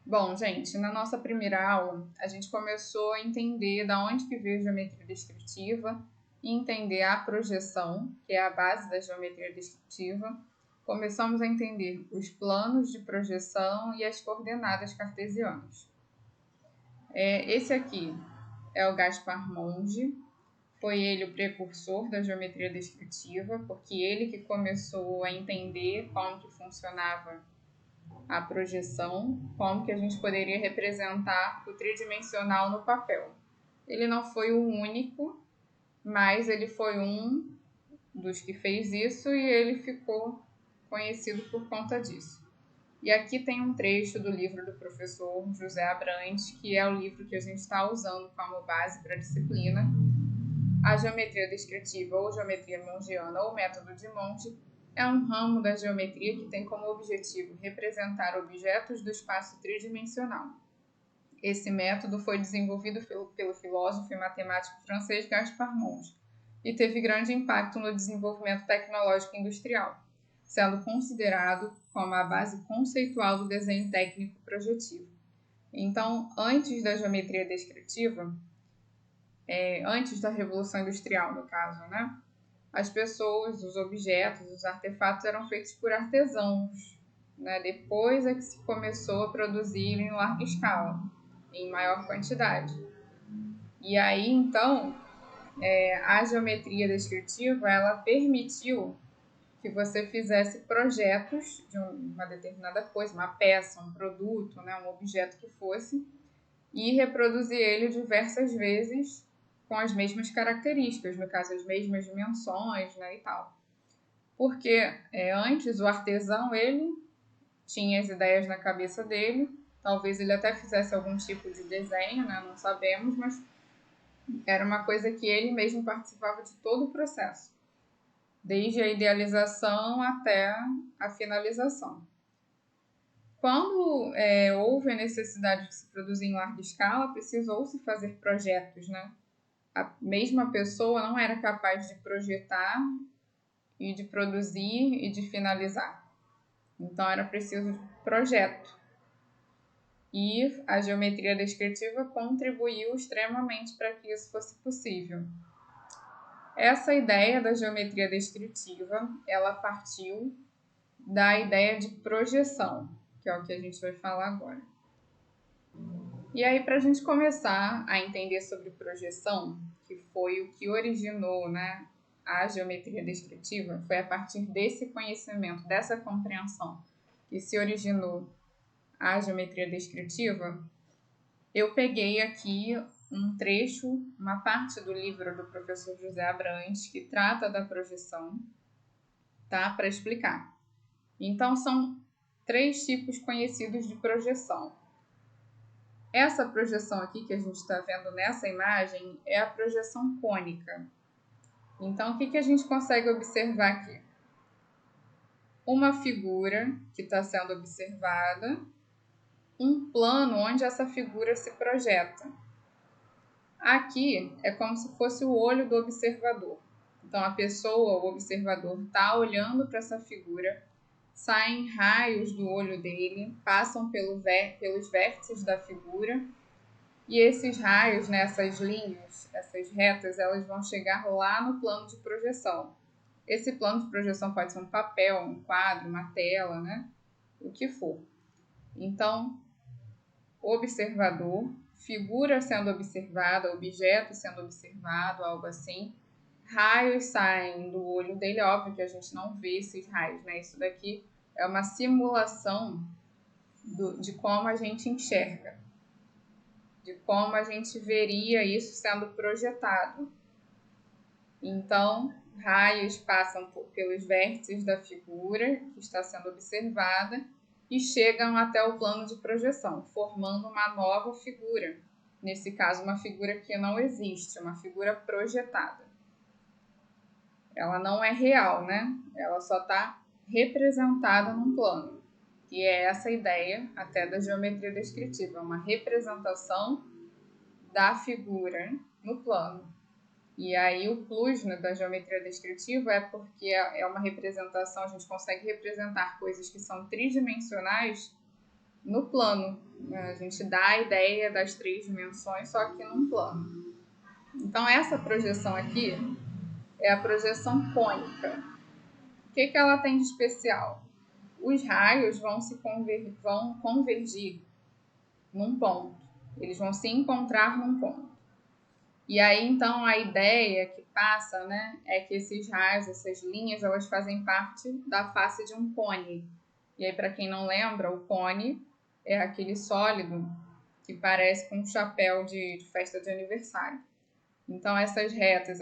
Bom, gente, na nossa primeira aula, a gente começou a entender da onde que veio a geometria descritiva e entender a projeção, que é a base da geometria descritiva. Começamos a entender os planos de projeção e as coordenadas cartesianas. Esse aqui é o Gaspar Monge, foi ele o precursor da geometria descritiva, porque ele que começou a entender como que funcionava a projeção, como que a gente poderia representar o tridimensional no papel. Ele não foi o único, mas ele foi um dos que fez isso e ele ficou conhecido por conta disso. E aqui tem um trecho do livro do professor José Abrantes, que é o livro que a gente está usando como base para a disciplina. A geometria descritiva ou geometria mongiana ou método de Monge é um ramo da geometria que tem como objetivo representar objetos do espaço tridimensional. Esse método foi desenvolvido pelo filósofo e matemático francês Gaspar Monge e teve grande impacto no desenvolvimento tecnológico industrial, sendo considerado como a base conceitual do desenho técnico projetivo. Então, antes da geometria descritiva, antes da Revolução Industrial, no caso, né? As pessoas, os objetos, os artefatos eram feitos por artesãos, né? Depois é que se começou a produzir em larga escala, em maior quantidade. E aí, então, a geometria descritiva, ela permitiu que você fizesse projetos de uma determinada coisa, uma peça, um produto, né? Um objeto que fosse, e reproduzir ele diversas vezes com as mesmas características, no caso, as mesmas dimensões, né, e tal. Porque antes o artesão, ele tinha as ideias na cabeça dele, talvez ele até fizesse algum tipo de desenho, né, não sabemos, mas era uma coisa que ele mesmo participava de todo o processo, desde a idealização até a finalização. Quando houve a necessidade de se produzir em larga escala, precisou-se fazer projetos, né? A mesma pessoa não era capaz de projetar e de produzir e de finalizar. Então era preciso de projeto. E a geometria descritiva contribuiu extremamente para que isso fosse possível. Essa ideia da geometria descritiva, ela partiu da ideia de projeção, que é o que a gente vai falar agora. E aí, para a gente começar a entender sobre projeção, que foi o que originou, né, a geometria descritiva, foi a partir desse conhecimento, dessa compreensão, que se originou a geometria descritiva, eu peguei aqui um trecho, uma parte do livro do professor José Abrantes, que trata da projeção, tá? Para explicar. Então, são 3 tipos conhecidos de projeção. Essa projeção aqui que a gente está vendo nessa imagem é a projeção cônica. Então, o que a gente consegue observar aqui? Uma figura que está sendo observada, um plano onde essa figura se projeta. Aqui é como se fosse o olho do observador. Então, a pessoa, o observador, está olhando para essa figura, saem raios do olho dele, passam pelos vértices da figura. E esses raios, né, essas linhas, essas retas, elas vão chegar lá no plano de projeção. Esse plano de projeção pode ser um papel, um quadro, uma tela, né? O que for. Então, observador, figura sendo observada, objeto sendo observado, algo assim. Raios saem do olho dele, óbvio que a gente não vê esses raios, né? Isso daqui é uma simulação de como a gente enxerga, de como a gente veria isso sendo projetado. Então, raios passam pelos vértices da figura que está sendo observada e chegam até o plano de projeção, formando uma nova figura. Nesse caso, uma figura que não existe, uma figura projetada. Ela não é real, né? Ela só está representada num plano. E é essa a ideia até da geometria descritiva, uma representação da figura no plano. E aí o plus, né, da geometria descritiva é porque é uma representação, a gente consegue representar coisas que são tridimensionais no plano. A gente dá a ideia das 3 dimensões, só que num plano. Então, essa projeção aqui é a projeção cônica. O que ela tem de especial? Os raios vão convergir num ponto. Eles vão se encontrar num ponto. E aí, então, a ideia que passa, né, é que esses raios, essas linhas, elas fazem parte da face de um cone. E aí, para quem não lembra, o cone é aquele sólido que parece com um chapéu de festa de aniversário. Então, essas retas,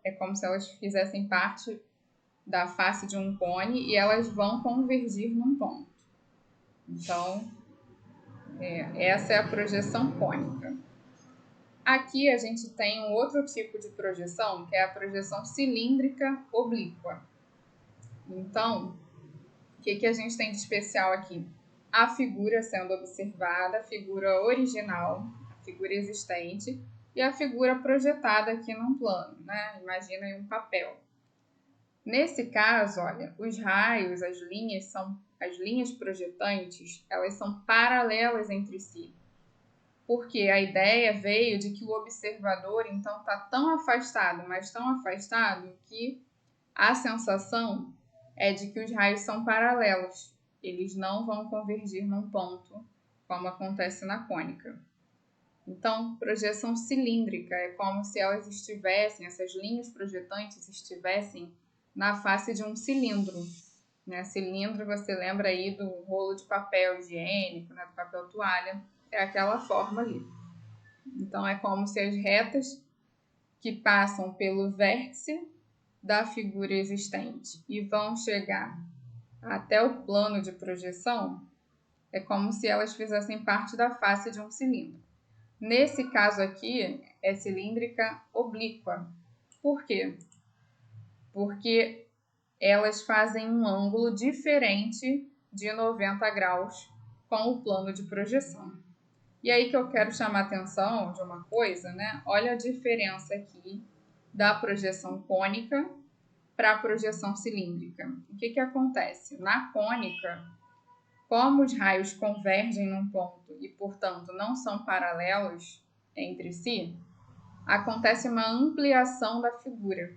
é como se elas fizessem parte da face de um cone e elas vão convergir num ponto. Então, essa é a projeção cônica. Aqui a gente tem um outro tipo de projeção, que é a projeção cilíndrica oblíqua. Então, o que a gente tem de especial aqui? A figura sendo observada, a figura original, a figura existente, e a figura projetada aqui num plano, né? Imagina aí um papel. Nesse caso, olha, os raios, as linhas projetantes, elas são paralelas entre si. Porque a ideia veio de que o observador, então, está tão afastado, mas tão afastado, que a sensação é de que os raios são paralelos. Eles não vão convergir num ponto, como acontece na cônica. Então, projeção cilíndrica é como se elas estivessem, essas linhas projetantes estivessem na face de um cilindro. Né? Cilindro, você lembra aí do rolo de papel higiênico, né? Do papel toalha, é aquela forma ali. Então, é como se as retas que passam pelo vértice da figura existente e vão chegar até o plano de projeção, é como se elas fizessem parte da face de um cilindro. Nesse caso aqui, é cilíndrica oblíqua. Por quê? Porque elas fazem um ângulo diferente de 90 graus com o plano de projeção. E aí que eu quero chamar a atenção de uma coisa, né? Olha a diferença aqui da projeção cônica para a projeção cilíndrica. O que acontece? Na cônica, como os raios convergem num ponto e, portanto, não são paralelos entre si, acontece uma ampliação da figura.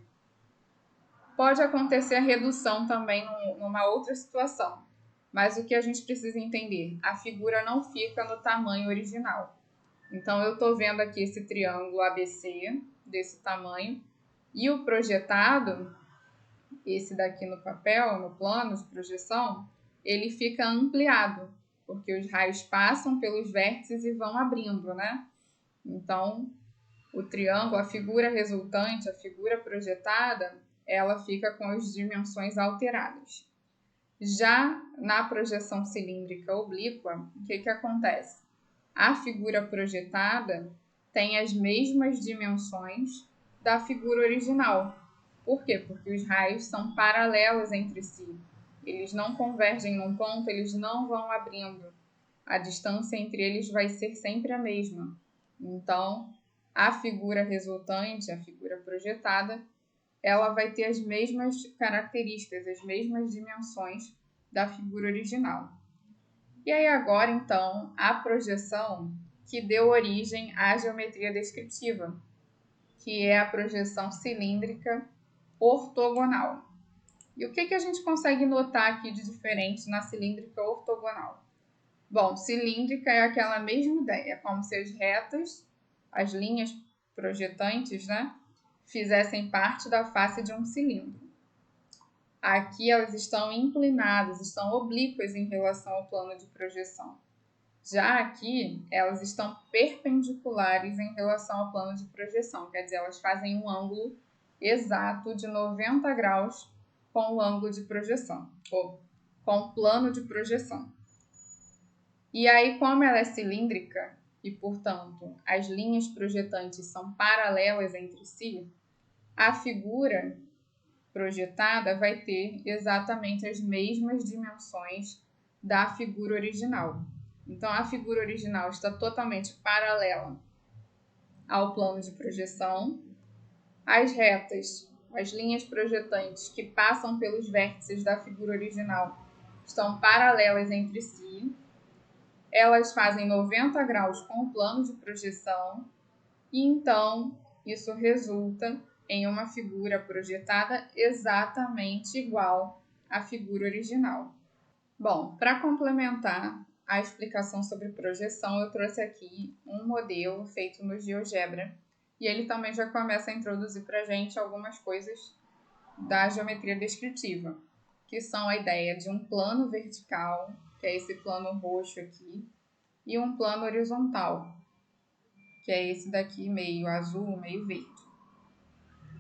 Pode acontecer a redução também numa outra situação, mas o que a gente precisa entender? A figura não fica no tamanho original. Então, eu estou vendo aqui esse triângulo ABC, desse tamanho, e o projetado, esse daqui no papel, no plano de projeção, ele fica ampliado, porque os raios passam pelos vértices e vão abrindo, né? Então, o triângulo, a figura resultante, a figura projetada, ela fica com as dimensões alteradas. Já na projeção cilíndrica oblíqua, o que acontece? A figura projetada tem as mesmas dimensões da figura original. Por quê? Porque os raios são paralelos entre si. Eles não convergem num ponto, eles não vão abrindo. A distância entre eles vai ser sempre a mesma. Então, a figura resultante, a figura projetada, ela vai ter as mesmas características, as mesmas dimensões da figura original. E aí agora, então, a projeção que deu origem à geometria descritiva, que é a projeção cilíndrica ortogonal. E o que a gente consegue notar aqui de diferente na cilíndrica ortogonal? Bom, cilíndrica é aquela mesma ideia, como se as retas, as linhas projetantes, né, fizessem parte da face de um cilindro. Aqui elas estão inclinadas, estão oblíquas em relação ao plano de projeção. Já aqui, elas estão perpendiculares em relação ao plano de projeção, quer dizer, elas fazem um ângulo exato de 90 graus com o ângulo de projeção, ou com o plano de projeção. E aí, como ela é cilíndrica e, portanto, as linhas projetantes são paralelas entre si, a figura projetada vai ter exatamente as mesmas dimensões da figura original. Então, a figura original está totalmente paralela ao plano de projeção. As retas, as linhas projetantes que passam pelos vértices da figura original estão paralelas entre si. elas fazem 90 graus com o plano de projeção e então isso resulta em uma figura projetada exatamente igual à figura original. Bom, para complementar a explicação sobre projeção, eu trouxe aqui um modelo feito no GeoGebra e ele também já começa a introduzir para a gente algumas coisas da geometria descritiva, que são a ideia de um plano vertical, que é esse plano roxo aqui, e um plano horizontal, que é esse daqui meio azul, meio verde.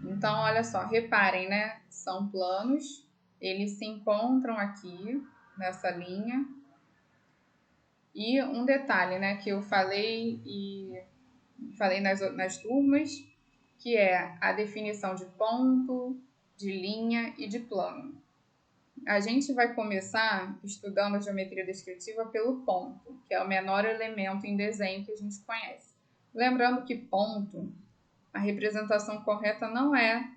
Então, olha só, reparem, né? São planos, eles se encontram aqui nessa linha. E um detalhe, né, que eu falei nas turmas, que é a definição de ponto, de linha e de plano. A gente vai começar estudando a geometria descritiva pelo ponto, que é o menor elemento em desenho que a gente conhece. Lembrando que ponto, a representação correta não é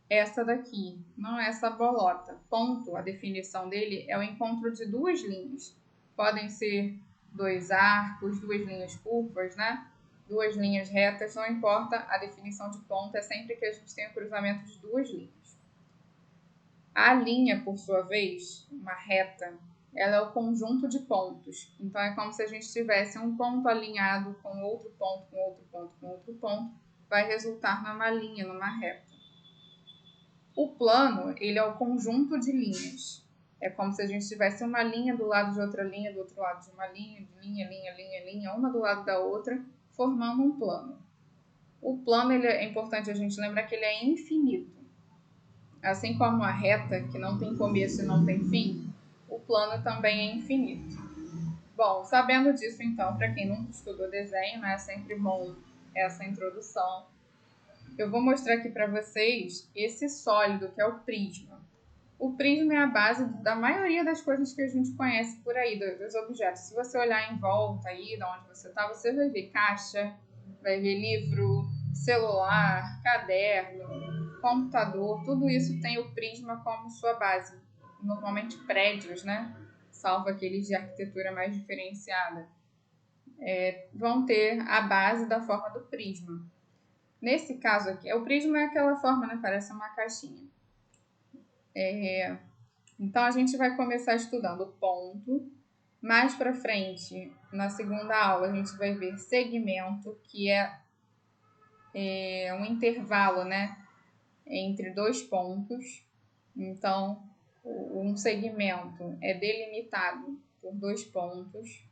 essa daqui, não é essa bolota. Ponto, a definição dele é o encontro de duas linhas. Podem ser dois arcos, duas linhas curvas, né? Duas linhas retas, não importa, a definição de ponto é sempre que a gente tem o cruzamento de duas linhas. A linha, por sua vez, uma reta, ela é o conjunto de pontos. Então, é como se a gente tivesse um ponto alinhado com outro ponto, com outro ponto, com outro ponto. Vai resultar numa linha, numa reta. O plano, ele é o conjunto de linhas. É como se a gente tivesse uma linha do lado de outra linha, do outro lado de uma linha, linha, uma do lado da outra, formando um plano. O plano, é importante a gente lembrar que ele é infinito. Assim como a reta, que não tem começo e não tem fim, o plano também é infinito. Bom, sabendo disso, então, para quem nunca estudou desenho, né, é sempre bom essa introdução. Eu vou mostrar aqui para vocês esse sólido, que é o prisma. O prisma é a base da maioria das coisas que a gente conhece por aí, dos objetos. Se você olhar em volta aí, de onde você está, você vai ver caixa, vai ver livro, celular, caderno, computador, tudo isso tem o prisma como sua base. Normalmente prédios, né? Salvo aqueles de arquitetura mais diferenciada, vão ter a base da forma do prisma. Nesse caso aqui, o prisma é aquela forma, né? Parece uma caixinha. Então, a gente vai começar estudando o ponto. Mais para frente, na segunda aula, a gente vai ver segmento, que é um intervalo, né, entre dois pontos. Então, um segmento é delimitado por dois pontos.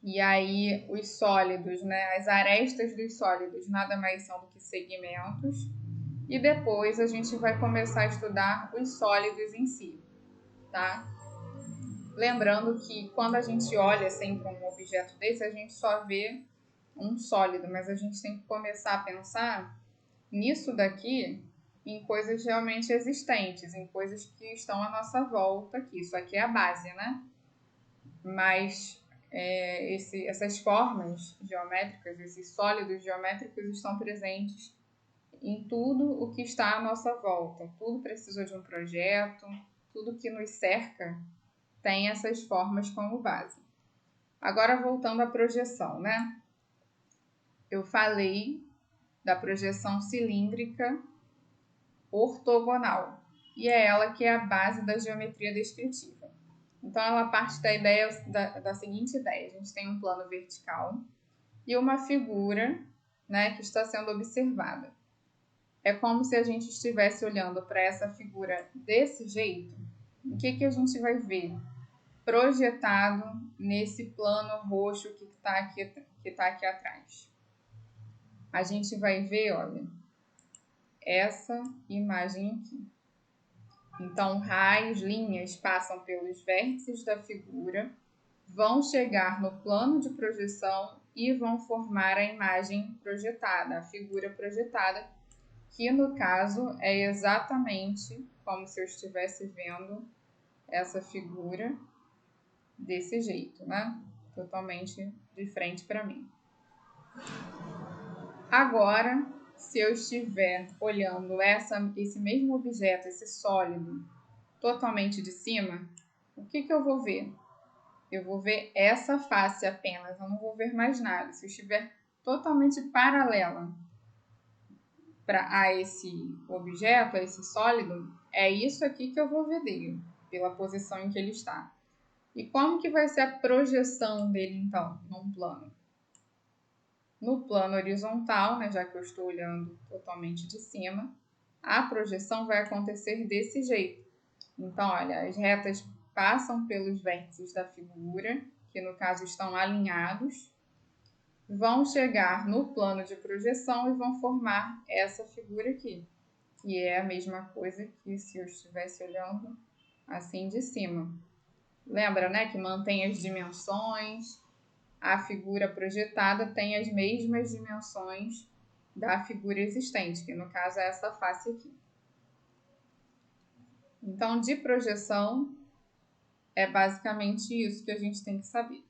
E aí, os sólidos, né, as arestas dos sólidos nada mais são do que segmentos. E depois a gente vai começar a estudar os sólidos em si, tá? Lembrando que quando a gente olha sempre um objeto desse, a gente só vê um sólido, mas a gente tem que começar a pensar nisso daqui em coisas realmente existentes, em coisas que estão à nossa volta aqui. Isso aqui é a base, né? Mas essas formas geométricas, esses sólidos geométricos estão presentes em tudo o que está à nossa volta. Tudo precisa de um projeto, tudo que nos cerca tem essas formas como base. Agora, voltando à projeção, né? Eu falei da projeção cilíndrica ortogonal, e é ela que é a base da geometria descritiva. Então, ela parte da seguinte ideia. A gente tem um plano vertical e uma figura, né, que está sendo observada. É como se a gente estivesse olhando para essa figura desse jeito. O que a gente vai ver projetado nesse plano roxo que está aqui atrás? A gente vai ver, olha, essa imagem aqui. Então, raios, linhas passam pelos vértices da figura, vão chegar no plano de projeção e vão formar a imagem projetada, a figura projetada, que no caso é exatamente como se eu estivesse vendo essa figura desse jeito, né? Totalmente de frente para mim. Agora, se eu estiver olhando esse mesmo objeto, esse sólido, totalmente de cima, o que eu vou ver? eu vou ver essa face apenas, eu não vou ver mais nada. Se eu estiver totalmente paralela a esse objeto, a esse sólido, é isso aqui que eu vou ver dele, pela posição em que ele está. E como que vai ser a projeção dele, então, num plano? No plano horizontal, né, já que eu estou olhando totalmente de cima, a projeção vai acontecer desse jeito. Então, olha, as retas passam pelos vértices da figura, que no caso estão alinhados, vão chegar no plano de projeção e vão formar essa figura aqui, que é a mesma coisa que se eu estivesse olhando assim de cima. Lembra, né, que mantém as dimensões, a figura projetada tem as mesmas dimensões da figura existente, que no caso é essa face aqui. Então, de projeção, é basicamente isso que a gente tem que saber.